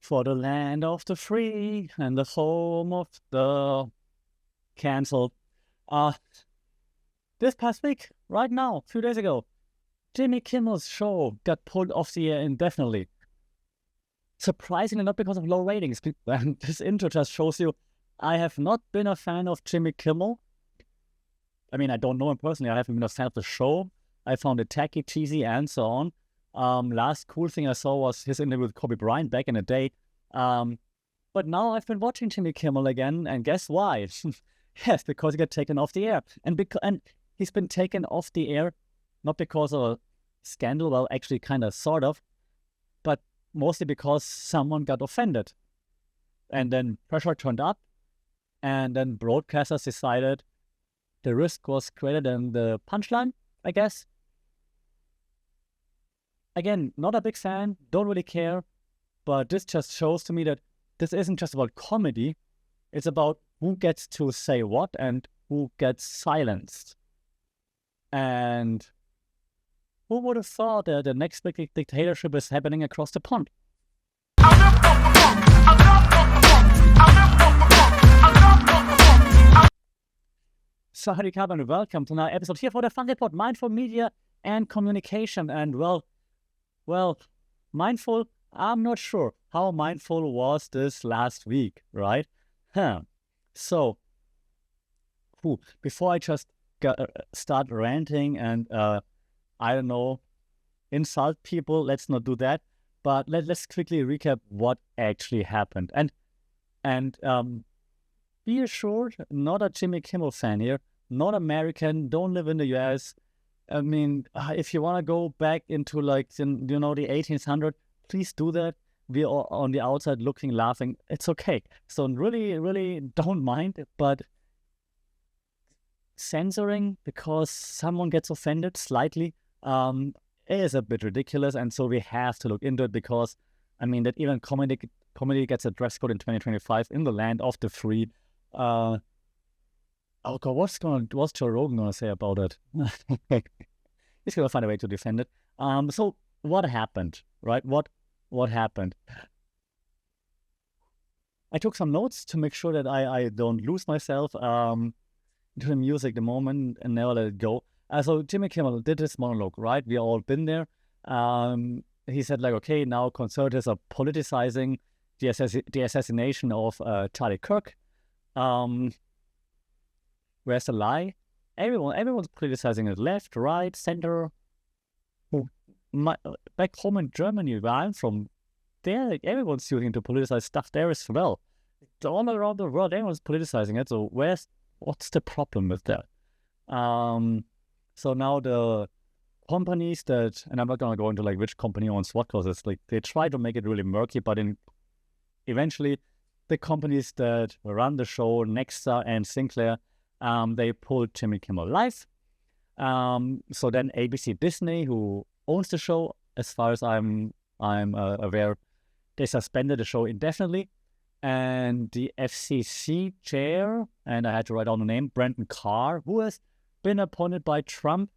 for the land of the free and the home of the canceled. Uh, this past week, right now, a few days ago, Jimmy Kimmel's show got pulled off the air indefinitely. Surprisingly, not because of low ratings. And this intro just shows you I have not been a fan of Jimmy Kimmel. I mean, I don't know him personally. I haven't been a fan of the show. I found it tacky, cheesy, and so on. Last cool thing I saw was his interview with Kobe Bryant back in the day. But now I've been watching Jimmy Kimmel again, and guess why? Yes, because he got taken off the air. And he's been taken off the air not because of a scandal, well, actually kind of, sort of, but mostly because someone got offended. And then pressure turned up, and then broadcasters decided the risk was greater than the punchline, I guess. Again, not a big fan, don't really care, but this just shows to me that this isn't just about comedy, it's about who gets to say what and who gets silenced. And who would have thought that the next big dictatorship is happening across the pond? So, howdy, and welcome to another episode here for the Fun Report, Mindful Media and Communication. And well, mindful, I'm not sure how mindful was this last week, right? So, before I just start ranting and, I don't know, insult people, let's not do that. But let's quickly recap what actually happened. And be assured, not a Jimmy Kimmel fan here, not American, don't live in the US. I mean, if you want to go back into the 1800s, please do that. We are on the outside looking, laughing. It's okay. So really, really don't mind. But censoring because someone gets offended slightly is a bit ridiculous. And so we have to look into it because, I mean, that even comedy gets a dress code in 2025 in the land of the free. Oh God, what's Joe Rogan gonna say about it? He's gonna find a way to defend it. So what happened, right? What happened? I took some notes to make sure that I don't lose myself into the music the moment and never let it go. So Jimmy Kimmel did this monologue, right? We all been there. He said okay, now conservatives are politicizing the assassination of Charlie Kirk. Where's the lie? Everyone's criticizing it, left, right, center. Back home in Germany, where I'm from, there everyone's using to politicize stuff there as well. All around the world, everyone's politicizing it. So what's the problem with that? So now the companies that, and I'm not gonna go into which company owns what, because it's they try to make it really murky, but eventually the companies that run the show, Nexa and Sinclair, they pulled Jimmy Kimmel live. So then ABC Disney, who owns the show, as far as I'm aware, they suspended the show indefinitely. And the FCC chair, and I had to write down the name, Brandon Carr, who has been appointed by Trump,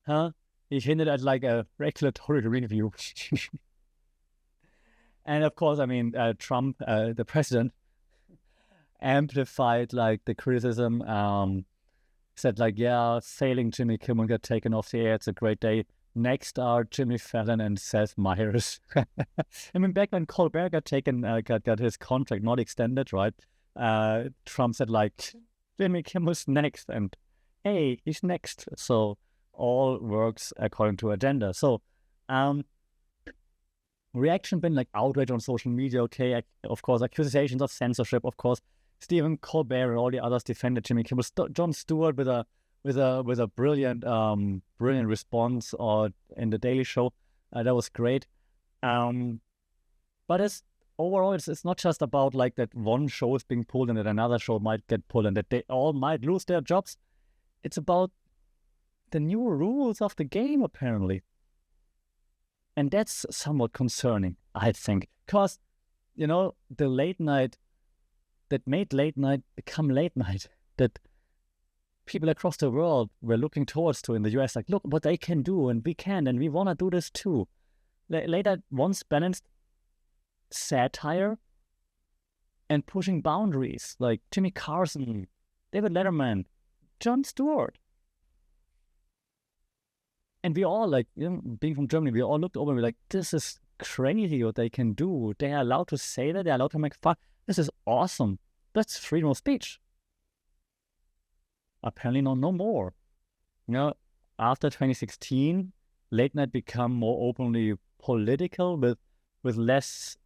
he hinted at a regulatory review. And of course, I mean, Trump, the president, amplified the criticism, said yeah, failing Jimmy Kimmel got taken off the air, it's a great day. Next are Jimmy Fallon and Seth Meyers. I mean, back when Colbert got taken, got his contract not extended, right? Trump said Jimmy Kimmel's next, and hey, he's next. So all works according to agenda. So reaction been outrage on social media. Okay, of course, accusations of censorship. Of course, Stephen Colbert and all the others defended Jimmy Kimmel. Jon Stewart with a brilliant response in the Daily Show. That was great. But overall, it's not just about that one show is being pulled and that another show might get pulled and that they all might lose their jobs. It's about the new rules of the game, apparently. And that's somewhat concerning, I think, because, the late night that made late night become late night, that people across the world were looking towards to in the US, look what they can do, and we can, and we want to do this too. Later, once balanced, satire and pushing boundaries, like Jimmy Carson, David Letterman, Jon Stewart. And we all, like, being from Germany, we all looked over and we're like, this is crazy what they can do. They are allowed to say that. They're allowed to make fun. This is awesome. That's freedom of speech. Apparently no more. After 2016, late night become more openly political with less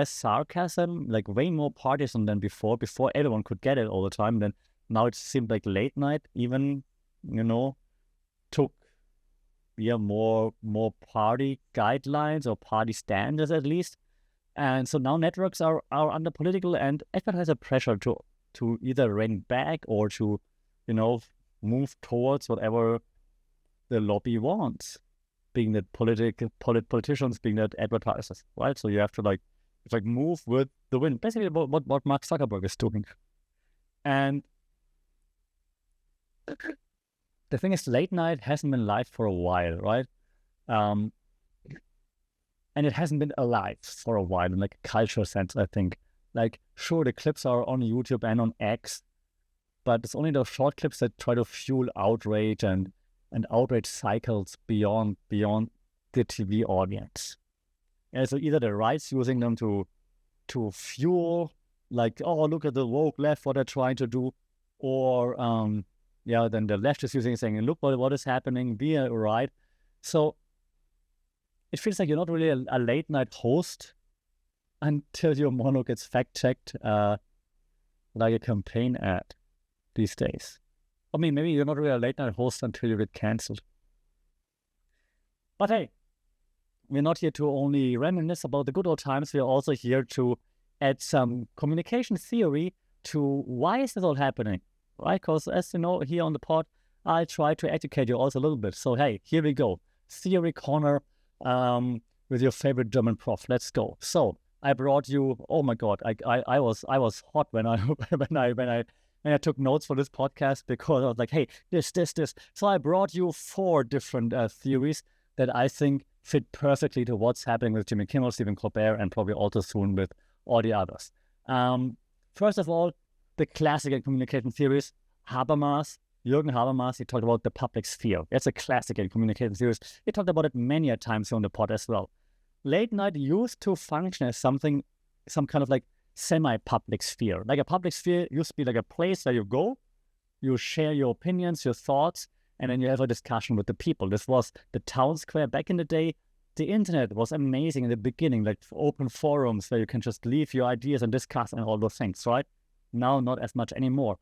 sarcasm, like way more partisan than before. Before everyone could get it all the time. Then now it seemed like late night even, took more party guidelines or party standards at least. And so now networks are under political and advertiser pressure to either rein back or to, move towards whatever the lobby wants, being that politicians, being that advertisers, right? So you have to move with the wind. Basically what Mark Zuckerberg is doing. And the thing is, late night hasn't been live for a while, right? And it hasn't been alive for a while in like a cultural sense, I think. Like, sure, the clips are on YouTube and on X, but it's only those short clips that try to fuel outrage and outrage cycles beyond the TV audience. And so either the right's using them to fuel, like, oh, look at the woke left, what they're trying to do, or then the left is using it, saying, look what is happening, be a right. So it feels like you're not really a late night host until your monologue gets fact-checked like a campaign ad these days. I mean, maybe you're not really a late night host until you get cancelled. But hey, we're not here to only reminisce about the good old times. We're also here to add some communication theory to why is this all happening, right? Because as you know, here on the pod, I try to educate you also a little bit. So hey, here we go. Theory corner with your favorite German prof. Let's go. So I brought you, oh my God, I was hot when I took notes for this podcast, because I was like, hey, this. So I brought you 4 different theories that I think fit perfectly to what's happening with Jimmy Kimmel, Stephen Colbert, and probably also soon with all the others. First of all, the classic communication theories, Jürgen Habermas, he talked about the public sphere. That's a classic in communication theories. He talked about it many a times on the pod as well. Late night used to function as some kind of like semi-public sphere. Like a public sphere used to be like a place where you go, you share your opinions, your thoughts, and then you have a discussion with the people. This was the town square back in the day. The internet was amazing in the beginning, like open forums where you can just leave your ideas and discuss and all those things, right? Now, not as much anymore.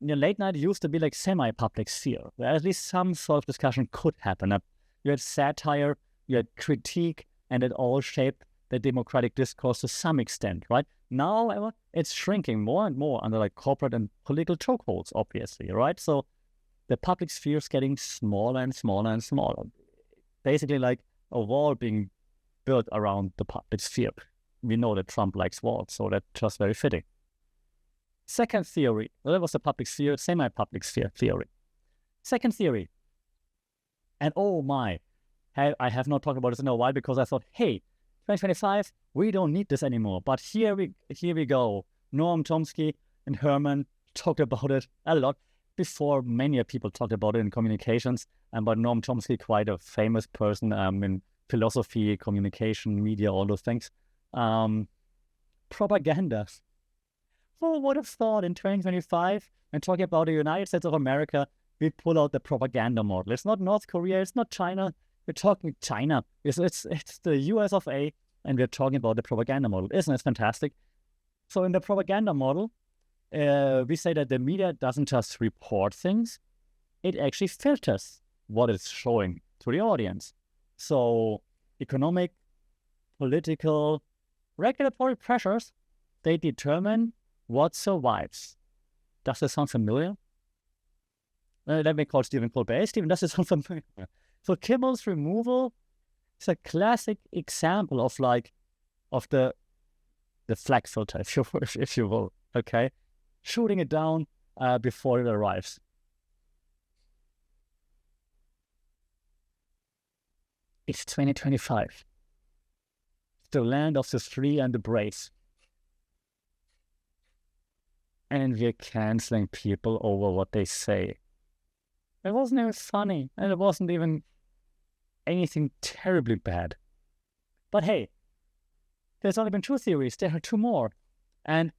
Late night used to be like semi-public sphere, where at least some sort of discussion could happen. You had satire, you had critique, and it all shaped the democratic discourse to some extent, right? Now, however, it's shrinking more and more under like corporate and political chokeholds, obviously, right? So the public sphere is getting smaller and smaller and smaller. Basically like a wall being built around the public sphere. We know that Trump likes walls, so that's just very fitting. Second theory, well, that was the public sphere, semi-public sphere theory. Second theory, and oh my, I have not talked about this in a while because I thought, hey, 2025, we don't need this anymore. But here we go. Noam Chomsky and Herman talked about it a lot before many people talked about it in communications. But Noam Chomsky, quite a famous person in philosophy, communication, media, all those things. Propaganda. Who would have thought in 2025, when talking about the United States of America, we pull out the propaganda model? It's not North Korea, it's not China. We're talking China. It's the US of A, and we're talking about the propaganda model. Isn't it fantastic? So in the propaganda model, we say that the media doesn't just report things, it actually filters what it's showing to the audience. So economic, political, regulatory pressures, they determine what survives. Does this sound familiar? Let me call Stephen Colbert. Stephen, does this sound familiar? So Kimmel's removal is a classic example of the flag filter, if you will, okay? Shooting it down before it arrives. It's 2025. the land of the free and the brave. And we're canceling people over what they say. It wasn't even funny, and it wasn't even anything terribly bad. But hey, there's only been 2 theories. There are 2 more. And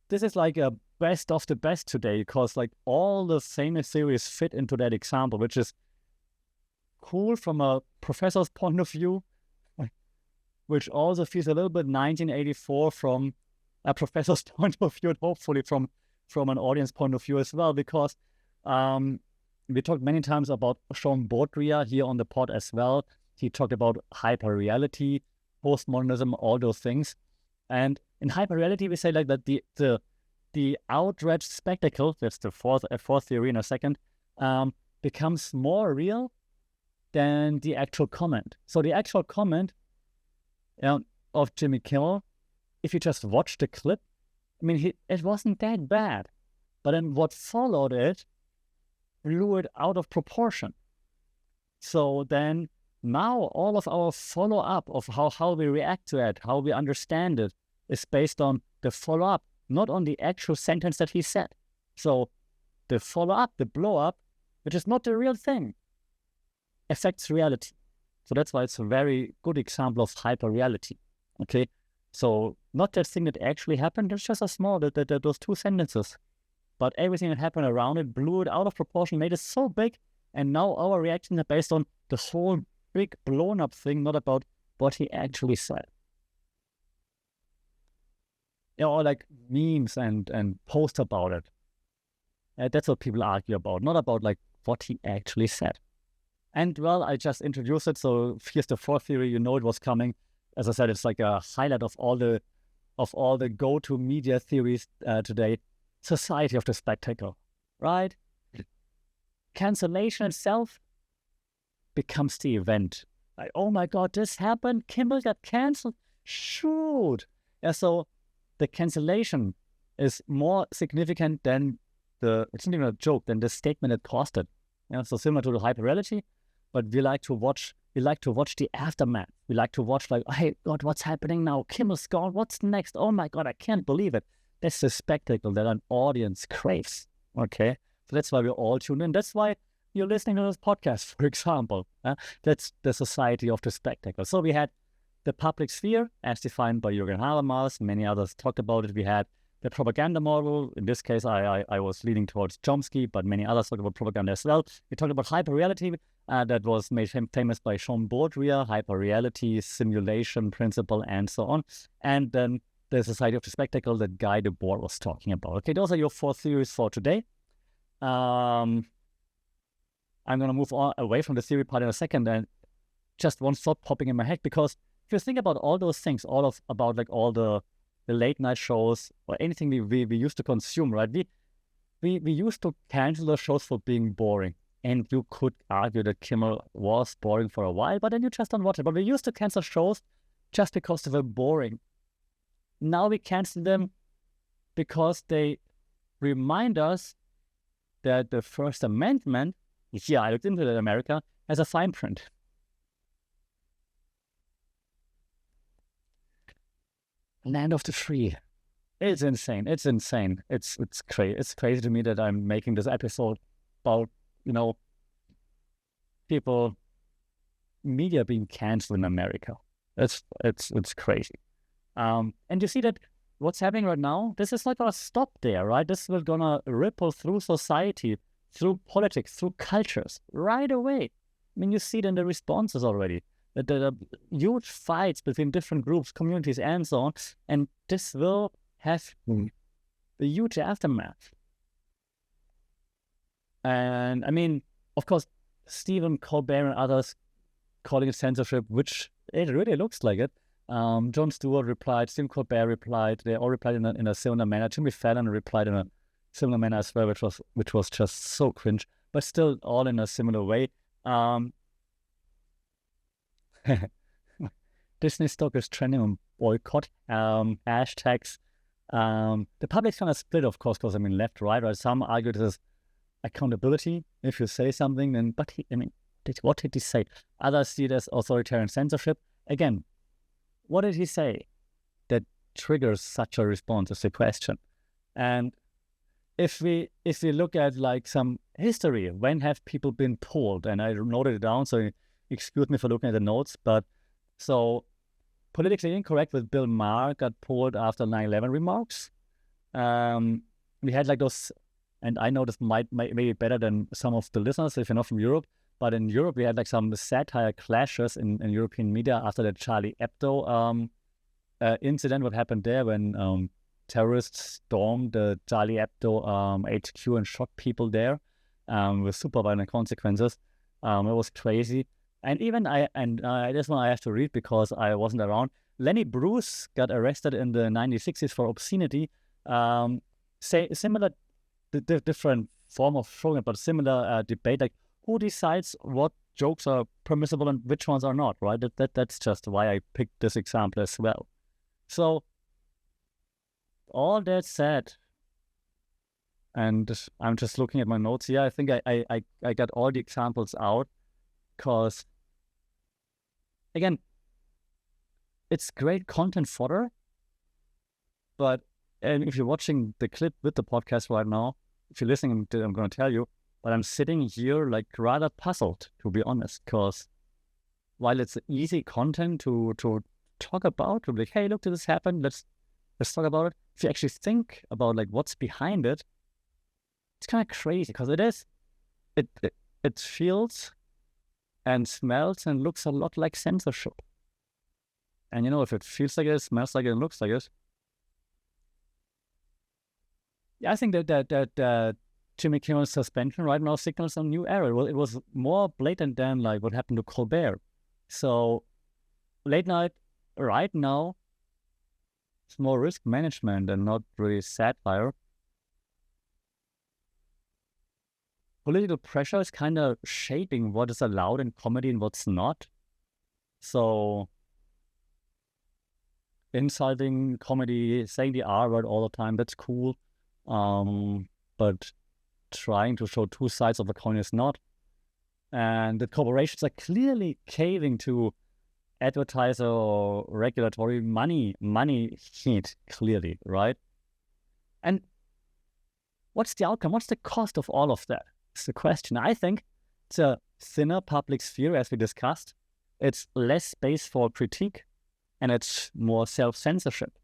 this is like a best of the best today, because like all the famous theories fit into that example, which is cool from a professor's point of view, which also feels a little bit 1984 from a professor's point of view, and hopefully from an audience point of view as well, because we talked many times about Sean Baudrillard here on the pod as well. He talked about hyperreality, postmodernism, all those things. And in hyperreality, we say like that the outraged spectacle, that's the fourth theory in a second, becomes more real than the actual comment. So the actual comment of Jimmy Kimmel, if you just watch the clip, I mean, it wasn't that bad. But then what followed it blew it out of proportion. So then now all of our follow-up of how we react to it, how we understand it, is based on the follow-up, not on the actual sentence that he said. So the follow-up, the blow-up, which is not the real thing, affects reality. So that's why it's a very good example of hyper-reality. Okay, so not that thing that actually happened, it's just a small, those 2 sentences. But everything that happened around it blew it out of proportion, made it so big, and now our reactions are based on the whole big blown-up thing, not about what he actually said. Or like memes and posts about it. That's what people argue about, not about like what he actually said. And well, I just introduced it, so here's the 4th theory. You know it was coming. As I said, it's like a highlight of all the go-to media theories today. Society of the spectacle, right? Cancellation itself becomes the event. Like, oh my God, this happened. Kimmel got canceled. Shoot. Yeah, so the cancellation is more significant than it's not even a joke, than the statement it caused it. Yeah, so similar to the hyperreality, but we like to watch the aftermath. We like to watch like, hey God, what's happening now? Kimmel's gone. What's next? Oh my God, I can't believe it. That's the spectacle that an audience craves, okay? So that's why we're all tuned in. That's why you're listening to this podcast, for example. That's the society of the spectacle. So we had the public sphere, as defined by Jürgen Habermas. Many others talked about it. We had the propaganda model. In this case, I was leaning towards Chomsky, but many others talked about propaganda as well. We talked about hyperreality. That was made famous by Sean Baudrillard, hyperreality, simulation principle, and so on. And then the society of the spectacle that Guy Debord was talking about. Okay, those are your 4 theories for today. I'm going to move on away from the theory part in a second, and just one thought popping in my head, because if you think about all those things, about like all the late night shows or anything we used to consume, right? We used to cancel the shows for being boring. And you could argue that Kimmel was boring for a while, but then you just don't watch it. But we used to cancel shows just because they were boring. Now we cancel them because they remind us that the First Amendment, yeah, I looked into that in America, has a fine print. Land of the free. It's insane. It's insane. It's crazy. It's crazy to me that I'm making this episode about, media being canceled in America. It's crazy. And you see that what's happening right now, this is not going to stop there, right? This is going to ripple through society, through politics, through cultures right away. I mean, you see it in the responses already. There are huge fights between different groups, communities, and so on. And this will have a huge aftermath. And I mean, of course, Stephen Colbert and others calling it censorship, which it really looks like it. Jon Stewart replied, Stephen Colbert replied, they all replied in a similar manner. Jimmy Fallon replied in a similar manner as well, which was just so cringe, but still all in a similar way. Disney stock is trending on boycott hashtags. The public's kind of split, of course, because left, right. Some argue this is accountability. If you say something, then what did he say? Others see it as authoritarian censorship. Again, what did he say that triggers such a response is the question. And if we look at like some history, when have people been pulled? And I noted it down, so excuse me for looking at the notes, but so Politically Incorrect with Bill Maher got pulled after 9/11 remarks. We had like those, and I know this might be better than some of the listeners if you're not from Europe, but in Europe we had like some satire clashes in European media after the Charlie Hebdo incident. What happened there when terrorists stormed the Charlie Hebdo HQ and shot people there with super violent consequences. It was crazy. And even this one I have to read because I wasn't around. Lenny Bruce got arrested in the 1960s for obscenity. Similar, different form of showing it, but similar debate, like who decides what jokes are permissible and which ones are not, right? That's just why I picked this example as well. So all that said, and I'm just looking at my notes here, I think I got all the examples out because, again, it's great content fodder, but if you're watching the clip with the podcast right now, if you're listening, I'm going to tell you, but I'm sitting here like rather puzzled, to be honest, because while it's easy content to talk about, to be like, hey, look, this happened, let's talk about it. If you actually think about like what's behind it, it's kind of crazy because it feels and smells and looks a lot like censorship. And if it feels like it, smells like it, and looks like it, yeah, I think that Jimmy Kimmel's suspension right now signals a new era. Well, it was more blatant than like what happened to Colbert. So late night right now, it's more risk management and not really satire. Political pressure is kind of shaping what is allowed in comedy and what's not. So insulting comedy, saying the R word all the time, that's cool. But trying to show two sides of the coin is not. And the corporations are clearly caving to advertiser or regulatory money heat, clearly, right? And what's the outcome? What's the cost of all of that? It's the question. I think it's a thinner public sphere, as we discussed. It's less space for critique, and it's more self-censorship.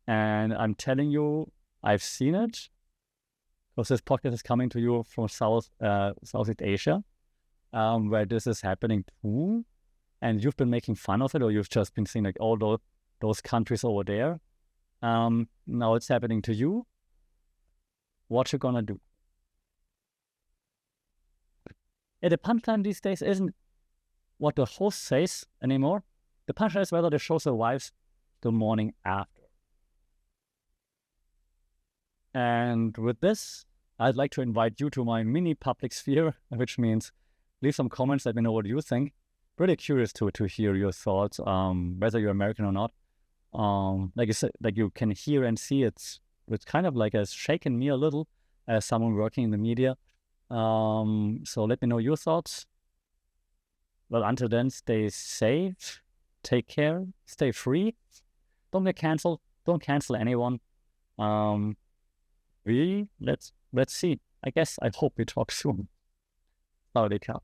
And I'm telling you, I've seen it, because this podcast is coming to you from Southeast Asia, where this is happening too, and you've been making fun of it, or you've just been seeing like all those countries over there. Now it's happening to you. What you gonna do? The punchline these days isn't what the host says anymore. The punchline is whether the show survives the morning after. And with this, I'd like to invite you to my mini public sphere, which means leave some comments, let me know what you think. Really curious to hear your thoughts, whether you're American or not. Like I said, like you can hear and see it's kind of like has shaken me a little as someone working in the media. So let me know your thoughts. Well, until then, stay safe, take care, stay free, don't get canceled, don't cancel anyone. Let's see. I hope we talk soon. Howdy, ciao.